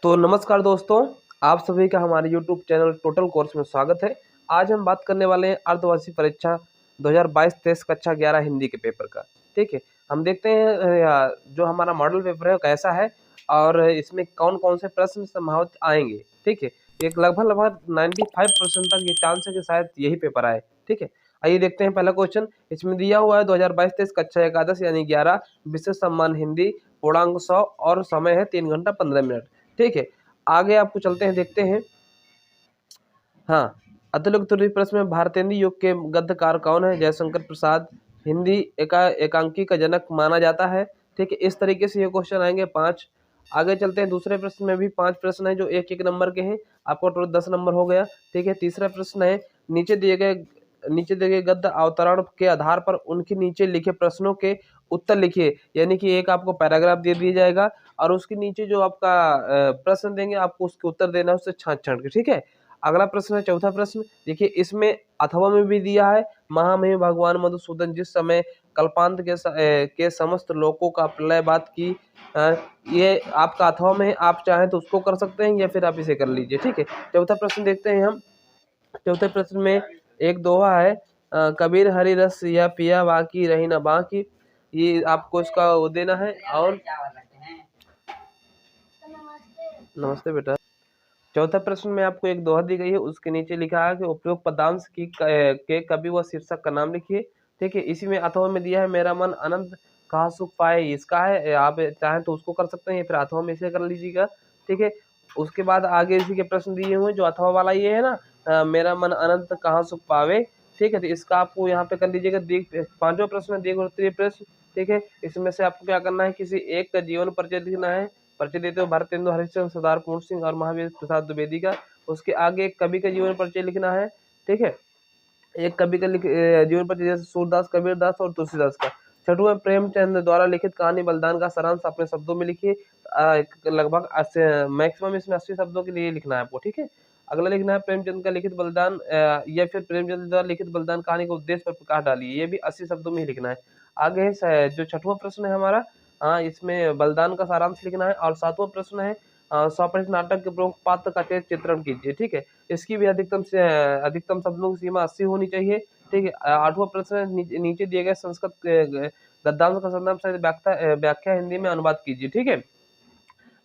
तो नमस्कार दोस्तों, आप सभी का हमारे YouTube चैनल टोटल कोर्स में स्वागत है। आज हम बात करने वाले हैं अर्धवार्षिक परीक्षा 2022-23 कक्षा 11 हिंदी के पेपर का। ठीक है, हम देखते हैं जो हमारा मॉडल पेपर है वो कैसा है और इसमें कौन-कौन से प्रश्न संभावित आएंगे। ठीक है, एक लगभग 95% तक ये चांस है कि शायद यही पेपर आए। ठीक है, आइए देखते हैं पहला क्वेश्चन। इसमें दिया हुआ है 2022-23 कक्षा एकादश यानी 11 विशेष सम्मान हिंदी पूर्णांक 100 और समय है 3 घंटा 15 मिनट। ठीक है, आगे आपको चलते हैं, देखते हैं। हाँ, अतिरिक्त प्रश्न में भारतेंदु युग के गद्यकार कौन है? जयशंकर प्रसाद हिंदी एकांकी का जनक माना जाता है। ठीक है, इस तरीके से ये क्वेश्चन आएंगे 5। आगे चलते हैं, दूसरे प्रश्न में भी 5 प्रश्न हैं जो एक एक नंबर के हैं। आपको टोटल 10 नंबर हो गया। ठीक है, तीसरा प्रश्न है, नीचे दिए गए गद्य अवतरण के आधार पर उनके नीचे लिखे प्रश्नों के उत्तर लिखिए। यानी कि एक आपको पैराग्राफ दे दिया जाएगा और उसके नीचे जो आपका प्रश्न देंगे आपको उसके उत्तर देना है उससे छांट के। ठीक है, अगला प्रश्न है चौथा प्रश्न। देखिए, इसमें अथवा में भी दिया है, महामहिम भगवान मधुसूदन जिस समय कल्पांत के समस्त लोकों का प्रलय बात की। ये आपका अथवा में है, आप चाहें तो उसको कर सकते हैं या फिर आप इसे कर लीजिए। ठीक है, चौथा प्रश्न देखते हैं हम। चौथे प्रश्न में एक दोहा है, कबीर हरि रस या पिया बाकी रही ना बाकी। ये आपको इसका वो देना है। और नमस्ते बेटा। चौथा प्रश्न में आपको एक दोहा दी गई है, उसके नीचे लिखा है कि उपयुक्त पदांश के कवि व शीर्षक का नाम लिखिए। ठीक है, इसी में अथवा में दिया है, मेरा मन अनंत कहाँ सुख पाए, इसका है। आप चाहें तो उसको कर सकते हैं या फिर अथवा में इसे कर लीजिएगा। ठीक है, उसके बाद आगे इसी के प्रश्न दिए हुए जो अथवा वाला ये है ना, मेरा मन अनंत कहाँ सुख पावे। ठीक है, तो इसका आपको यहाँ पे कर लीजिएगा। पांचवा प्रश्न है दीर्घोत्तरीय प्रश्न। ठीक है, इसमें से आपको क्या करना है, किसी एक का जीवन परिचय लिखना है। परिचय देते हो भारतेंदु हरिश्चंद्र, सरदार पूर्ण सिंह और महावीर प्रसाद द्विवेदी का। उसके आगे एक कवि का जीवन परिचय लिखना है। ठीक है, एक कवि का जीवन परिचय जैसे सूरदास, कबीरदास और तुलसीदास का। छठवां, प्रेमचंद द्वारा लिखित कहानी बलिदान का सारांश अपने शब्दों में लिखिए। लगभग मैक्सिमम इसमें 80 शब्दों के लिए लिखना है आपको। ठीक है, अगला लिखना है प्रेमचंद का लिखित बलिदान या फिर प्रेमचंद द्वारा लिखित बलिदान कहानी का उद्देश्य पर प्रकाश डालिए। ये भी 80 शब्दों में ही लिखना है। आगे जो छठवां प्रश्न है हमारा, इसमें बलिदान का सारांश लिखना है। और सातवां प्रश्न है, स्वप्नित नाटक के प्रमुख पात्र का चित्रण कीजिए। ठीक है, इसकी भी अधिकतम शब्दों की सीमा 80 होनी चाहिए। ठीक है, आठवां प्रश्न है, नीचे दिए गए संस्कृत गद्यांश का संदर्भ सहित व्याख्या हिंदी में अनुवाद कीजिए। ठीक है,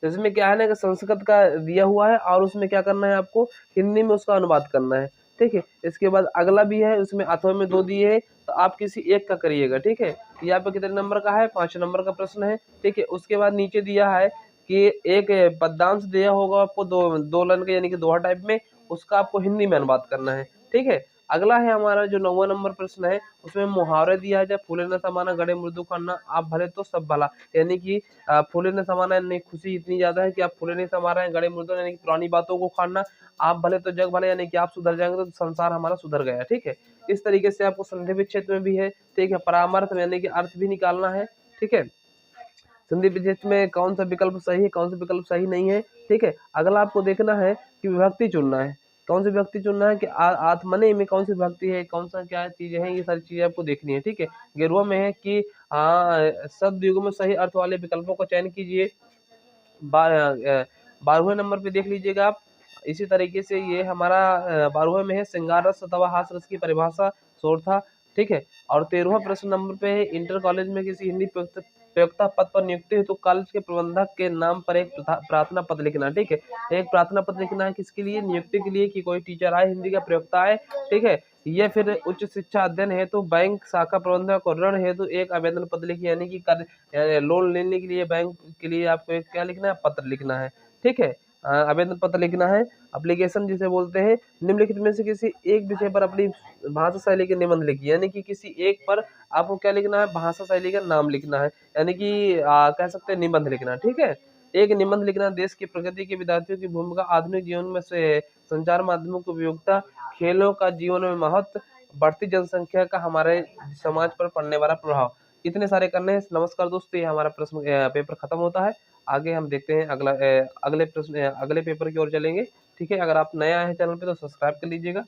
तो इसमें क्या है ना कि संस्कृत का दिया हुआ है और उसमें क्या करना है आपको, हिंदी में उसका अनुवाद करना है। ठीक है, इसके बाद अगला भी है, उसमें अथवा में 2 दिए है, तो आप किसी एक का करिएगा। ठीक है, यहाँ पे कितने नंबर का है, 5 नंबर का प्रश्न है। ठीक है, उसके बाद नीचे दिया है कि एक पद्यांश दिया होगा आपको दो लाइन का, यानी कि दोहा टाइप में, उसका आपको हिंदी में अनुवाद करना है। ठीक है, अगला है हमारा जो 9वां नंबर प्रश्न है, उसमें मुहावरे दिया है, फूले न समाना गड़े मृदु खाना आप भले तो सब भला। यानी कि फूले न समाना यानी खुशी इतनी ज्यादा है कि आप फूले नहीं समा रहे हैं, गड़े मृदु यानी कि पुरानी बातों को खाना, आप भले तो जग भले यानी कि आप सुधर जाएंगे तो संसार हमारा सुधर गया। ठीक है, इस तरीके से आपको संधि विच्छेद में भी है। ठीक है, परामर्थ यानी कि अर्थ भी निकालना है। ठीक है, संधि विच्छेद में कौन सा विकल्प सही है, कौन सा विकल्प सही नहीं है। ठीक है, अगला आपको देखना है कि विभक्ति चुनना है, कौन सी विभक्ति चुनना है कि आत्मने में कौन सी विभक्ति है, कौन सा क्या चीजें हैं, ये सारी चीजें आपको देखनी है। ठीक है, गेरुआ में है कि शब्द युग में सही अर्थ वाले विकल्पों का चयन कीजिए। 12वें नंबर पे देख लीजिएगा आप। इसी तरीके से ये हमारा 12वें में है श्रृंगार रस अथवा हास रस की परिभाषा शोध था। ठीक है, और 13वां प्रश्न नंबर पे है, इंटर कॉलेज में किसी हिंदी प्रयोक्ता पद पर नियुक्ति है तो कॉलेज के प्रबंधक के नाम पर एक प्रार्थना पत्र लिखना। ठीक है, एक प्रार्थना पत्र लिखना है किसके लिए, नियुक्ति के लिए, कि कोई टीचर आए हिंदी का प्रयोक्ता आए। ठीक है, या फिर उच्च शिक्षा अध्ययन हेतु बैंक शाखा प्रबंधक और ऋण हेतु एक आवेदन पत्र लिखिए। यानी कि लोन लेने के लिए बैंक के लिए आपको एक क्या लिखना है, पत्र लिखना है। ठीक है, आवेदन पत्र लिखना है, एप्लीकेशन जिसे बोलते हैं। निम्नलिखित में से किसी एक विषय पर अपनी भाषा शैली के निबंध लिखिए। यानी कि किसी एक पर आपको क्या लिखना है, भाषा शैली का नाम लिखना है, यानी कि कह सकते हैं निबंध लिखना। ठीक है, एक निबंध लिखना, देश की प्रगति के विद्यार्थियों की भूमिका, आधुनिक जीवन में से संचार माध्यमों की उपयोगिता, खेलों का जीवन में महत्व, बढ़ती जनसंख्या का हमारे समाज पर पड़ने वाला प्रभाव, इतने सारे करने हैं। नमस्कार दोस्तों, ये हमारा प्रश्न पेपर खत्म होता है। आगे हम देखते हैं अगले पेपर की ओर चलेंगे। ठीक है, अगर आप नया है चैनल पे तो सब्सक्राइब कर लीजिएगा।